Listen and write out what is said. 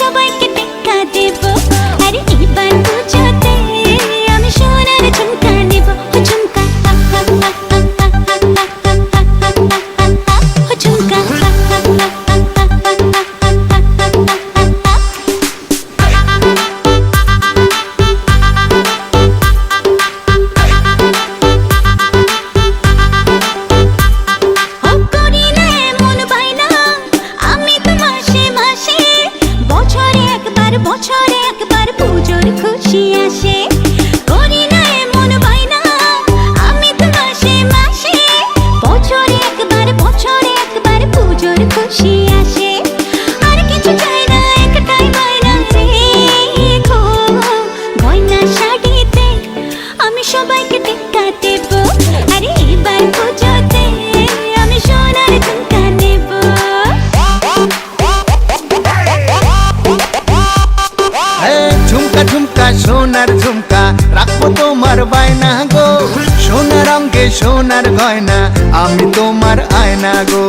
সবাইকে টেক্কা দেব। আরে এবার পুজোতে আমি সোনার ঝুমকা নেব। ও ঝুমকা ও ঝুমকা বছরে একবার পুজোর খুশি আসে। করি না এমন বায়না আমি তো মাসে মাসে। বছরে একবার পুজোর খুশি আসে। আর কিছু চাই না, একটাই বায়না রেখো গয়না শাড়িতে আমি সবাইকে টেক্কা দেব। আরে এবার পুজোতে আমি সোনার ঝুমকা নেব। ঝুমকা ঝুমকা সোনার ঝুমকা রাখবো তোমার বায়না গো। সোনার অঙ্গে সোনার গয়না আমি তোমার আয়না গো।